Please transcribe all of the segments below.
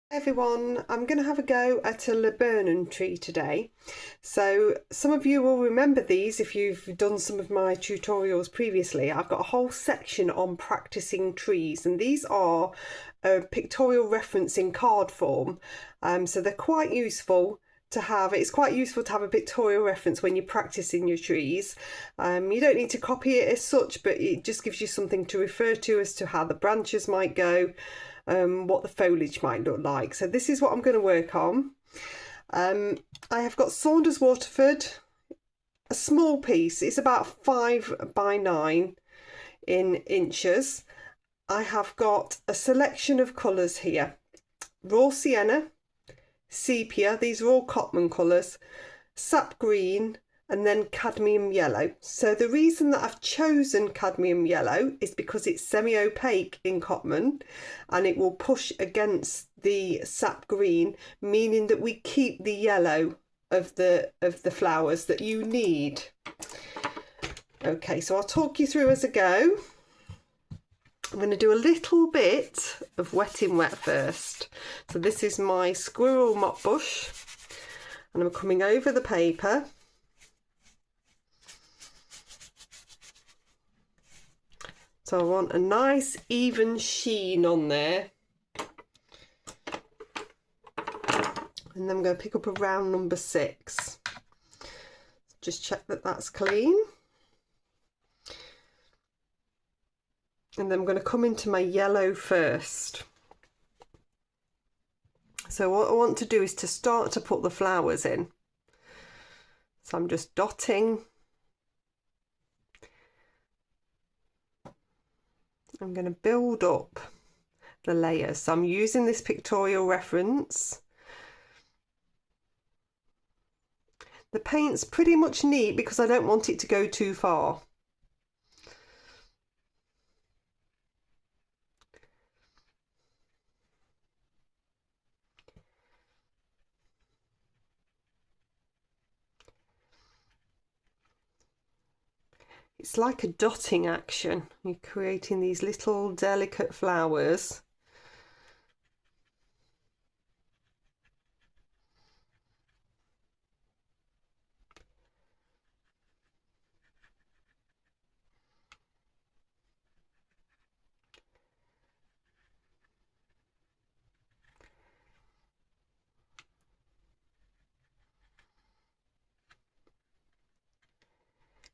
Everyone, I'm going to have a go at a laburnum tree today. So some of you will remember these if you've done some of my tutorials previously. I've got a whole section on practicing trees, and these are a pictorial reference in card form. So they're quite useful to have. It's quite useful to have a pictorial reference when you're practicing your trees. You don't need to copy it as such, but it just gives you something to refer to as to how the branches might go. What the foliage might look like. So this is what I'm going to work on. I have got Saunders Waterford, a small piece. It's about 5 by 9 in inches. I have got a selection of colours here. Raw sienna, sepia, these are all Cotman colours, sap green, and then cadmium yellow. So the reason that I've chosen cadmium yellow is because it's semi-opaque in Cotman and it will push against the sap green, meaning that we keep the yellow of the flowers that you need. Okay, so I'll talk you through as I go. I'm going to do a little bit of wetting wet first. So this is my squirrel mop bush and I'm coming over the paper. So I want a nice even sheen on there. And then I'm going to pick up a round number 6. Just check that that's clean. And then I'm going to come into my yellow first. So what I want to do is to start to put the flowers in. So I'm just dotting. I'm going to build up the layers. So I'm using this pictorial reference. The paint's pretty much neat because I don't want it to go too far. It's like a dotting action. You're creating these little delicate flowers.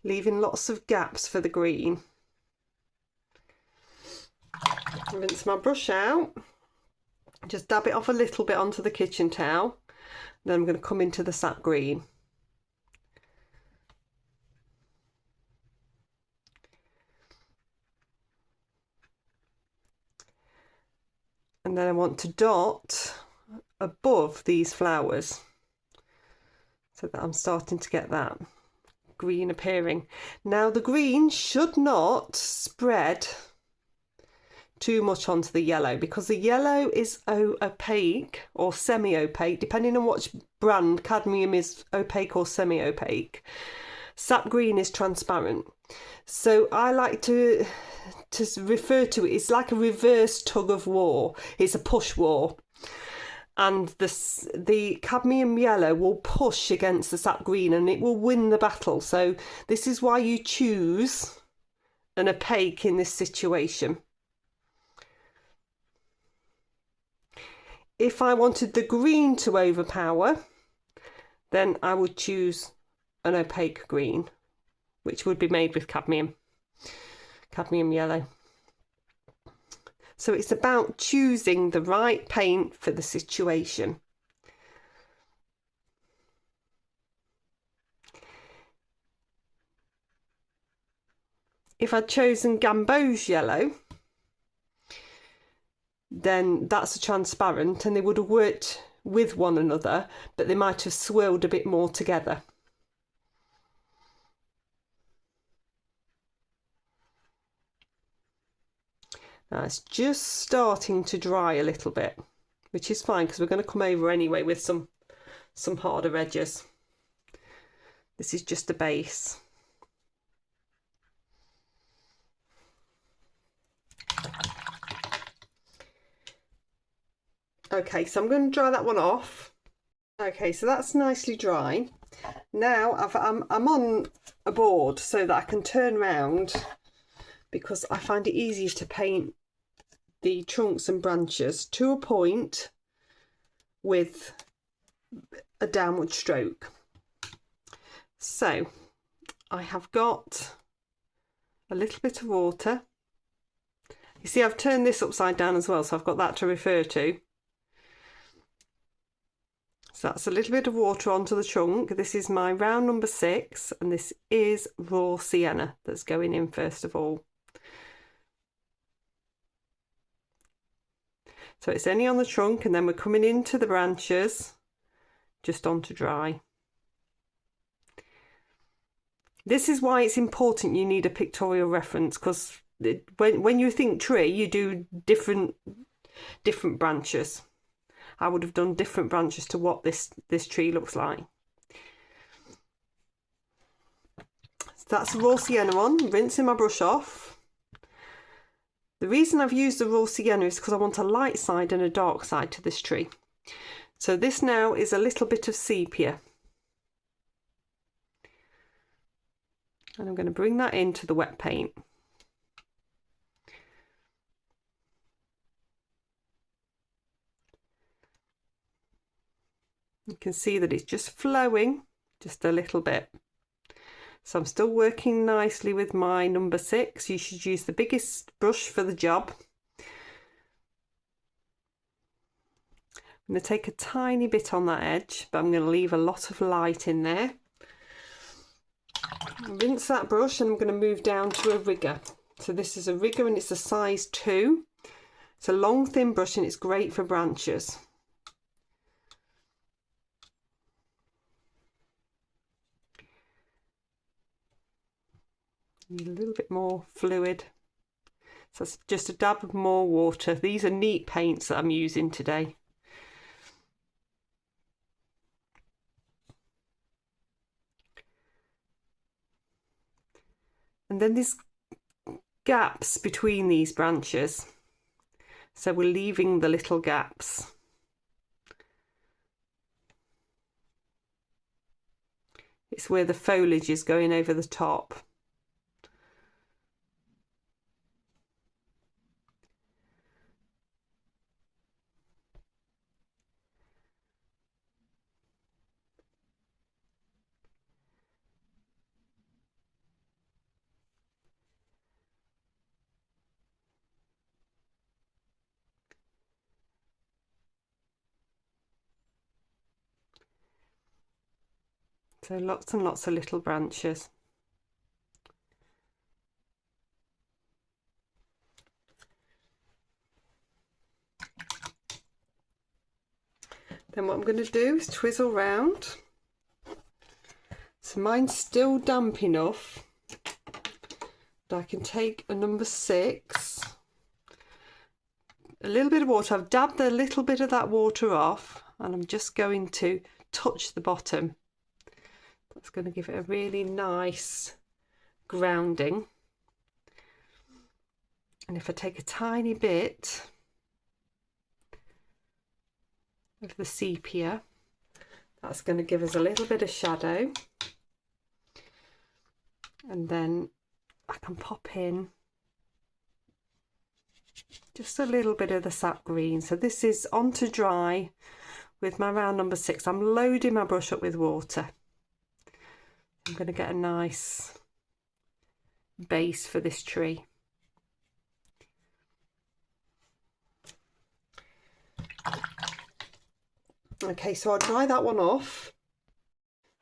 Leaving lots of gaps for the green. Rinse my brush out, just dab it off a little bit onto the kitchen towel, then I'm going to come into the sap green. And then I want to dot above these flowers so that I'm starting to get that green appearing. Now the green should not spread too much onto the yellow because the yellow is opaque or semi-opaque, depending on which brand. Cadmium is opaque or semi-opaque. Sap green is transparent. So I like to refer to it, it's like a reverse tug of war. It's a push war. And the cadmium yellow will push against the sap green and it will win the battle. So this is why you choose an opaque in this situation. If I wanted the green to overpower, then I would choose an opaque green, which would be made with cadmium yellow. So it's about choosing the right paint for the situation. If I'd chosen gamboge yellow, then that's a transparent and they would have worked with one another, but they might have swirled a bit more together. Now it's just starting to dry a little bit, which is fine because we're going to come over anyway with some harder edges. This is just a base. Okay, so I'm going to dry that one off. Okay, so that's nicely dry. Now I'm on a board so that I can turn round, because I find it easier to paint the trunks and branches to a point with a downward stroke. So I have got a little bit of water. You see, I've turned this upside down as well, so I've got that to refer to. So that's a little bit of water onto the chunk. This is my round number 6, and this is raw sienna that's going in first of all. So it's only on the trunk, and then we're coming into the branches, just onto dry. This is why it's important you need a pictorial reference, because when you think tree, you do different branches. I would have done different branches to what this tree looks like. So that's the raw sienna on, rinsing my brush off. The reason I've used the raw sienna is because I want a light side and a dark side to this tree. So this now is a little bit of sepia. And I'm going to bring that into the wet paint. You can see that it's just flowing just a little bit. So I'm still working nicely with my number 6. You should use the biggest brush for the job. I'm going to take a tiny bit on that edge, but I'm going to leave a lot of light in there. Rinse that brush, and I'm going to move down to a rigger. So this is a rigger, and it's a size 2. It's a long thin brush, and it's great for branches. Need a little bit more fluid, so it's just a dab of more water. These are neat paints that I'm using today. And then there's gaps between these branches, so we're leaving the little gaps. It's where the foliage is going over the top. So lots and lots of little branches. Then what I'm going to do is twizzle round. So mine's still damp enough that I can take a number 6, a little bit of water. I've dabbed a little bit of that water off, and I'm just going to touch the bottom. That's going to give it a really nice grounding. And if I take a tiny bit of the sepia, that's going to give us a little bit of shadow. And then I can pop in just a little bit of the sap green. So this is on to dry with my round number 6. I'm loading my brush up with water. I'm going to get a nice base for this tree. Okay, so I'll dry that one off.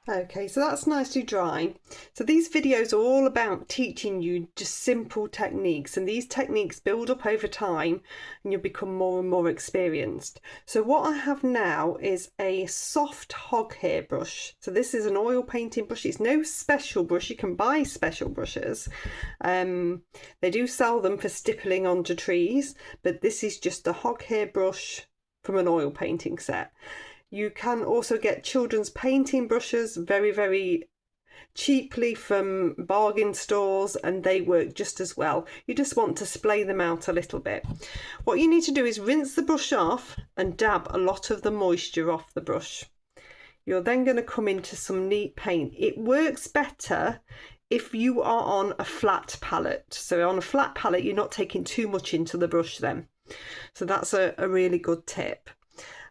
Okay, so that's nicely dry. So these videos are all about teaching you just simple techniques, and these techniques build up over time and you'll become more and more experienced. So what I have now is a soft hog hair brush. So this is an oil painting brush. It's no special brush. You can buy special brushes. They do sell them for stippling onto trees, but this is just a hog hair brush from an oil painting set. You can also get children's painting brushes, very, very cheaply from bargain stores, and they work just as well. You just want to splay them out a little bit. What you need to do is rinse the brush off and dab a lot of the moisture off the brush. You're then going to come into some neat paint. It works better if you are on a flat palette. So on a flat palette, you're not taking too much into the brush then. So that's a really good tip.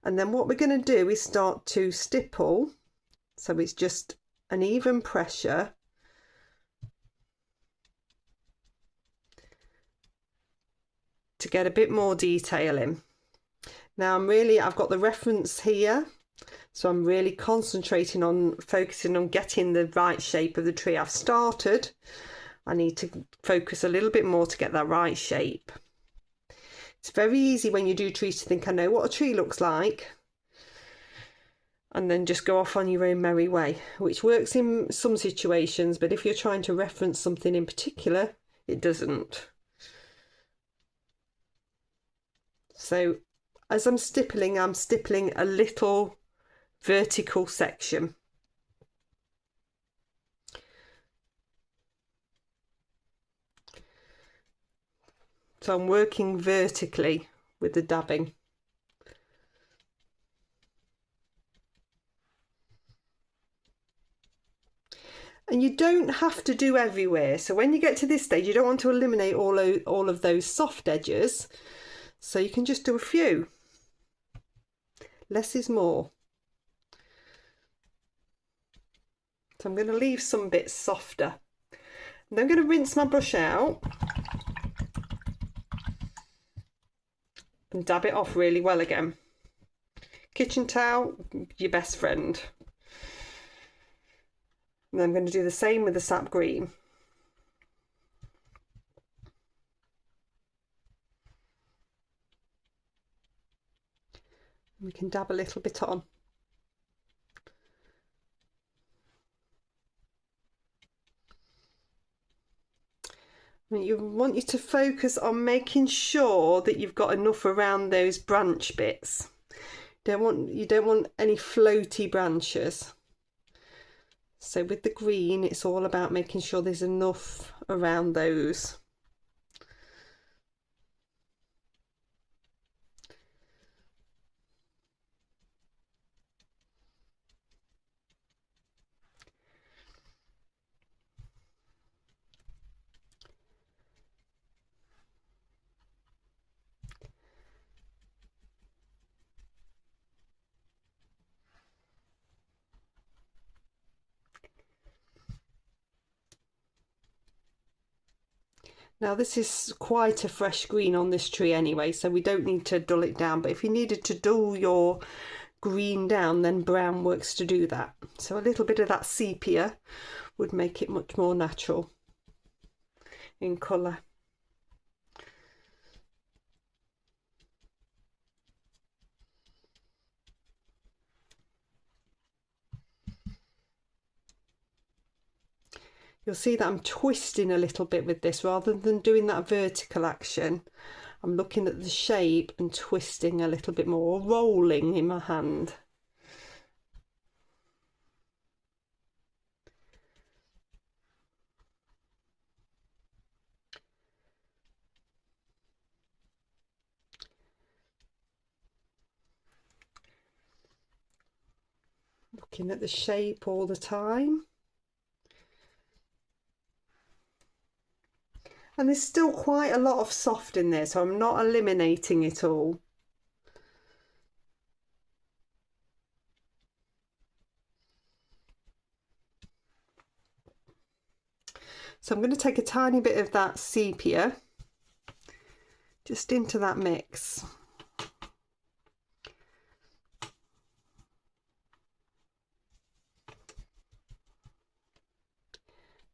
And then what we're going to do is start to stipple. So it's just an even pressure. To get a bit more detail in. Now I've got the reference here. So I'm really concentrating on focusing on getting the right shape of the tree. I've started. I need to focus a little bit more to get that right shape. It's very easy when you do trees to think, I know what a tree looks like, and then just go off on your own merry way, which works in some situations, but if you're trying to reference something in particular, it doesn't. So as I'm stippling a little vertical section. So I'm working vertically with the dabbing. And you don't have to do everywhere. So when you get to this stage, you don't want to eliminate all of those soft edges. So you can just do a few. Less is more. So I'm going to leave some bits softer. And then I'm going to rinse my brush out and dab it off really well again. Kitchen towel, your best friend. And I'm going to do the same with the sap green. We can dab a little bit on. You want you to focus on making sure that you've got enough around those branch bits. You don't want any floaty branches. So with the green, it's all about making sure there's enough around those. Now this is quite a fresh green on this tree anyway, so we don't need to dull it down, but if you needed to dull your green down, then brown works to do that. So a little bit of that sepia would make it much more natural in colour. You'll see that I'm twisting a little bit with this rather than doing that vertical action. I'm looking at the shape and twisting a little bit more, rolling in my hand. Looking at the shape all the time. And there's still quite a lot of soft in there, so I'm not eliminating it all. So I'm going to take a tiny bit of that sepia just into that mix.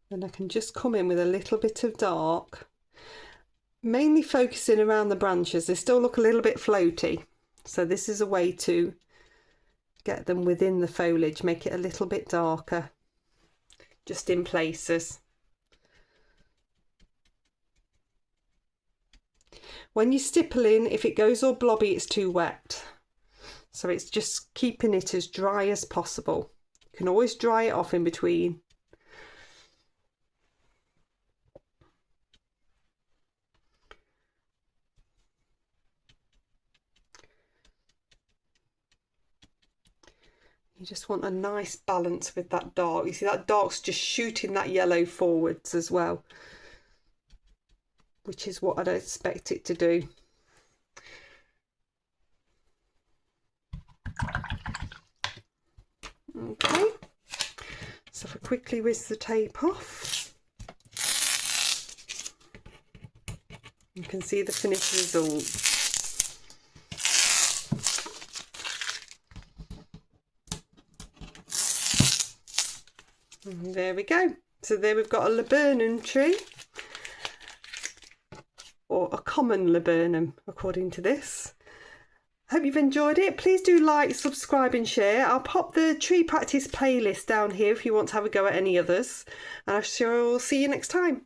Then I can just come in with a little bit of dark, mainly focusing around the branches. They still look a little bit floaty, so this is a way to get them within the foliage, make it a little bit darker, just in places. When you're stippling, if it goes all blobby, it's too wet. So it's just keeping it as dry as possible. You can always dry it off in between. You just want a nice balance with that dark. You see that dark's just shooting that yellow forwards as well, which is what I'd expect it to do. Okay, so if I quickly whiz the tape off, you can see the finished result. And there we go. So there we've got a laburnum tree, or a common laburnum according to this. Hope you've enjoyed it. Please do like, subscribe and share. I'll pop the tree practice playlist down here if you want to have a go at any others, and I shall see you next time.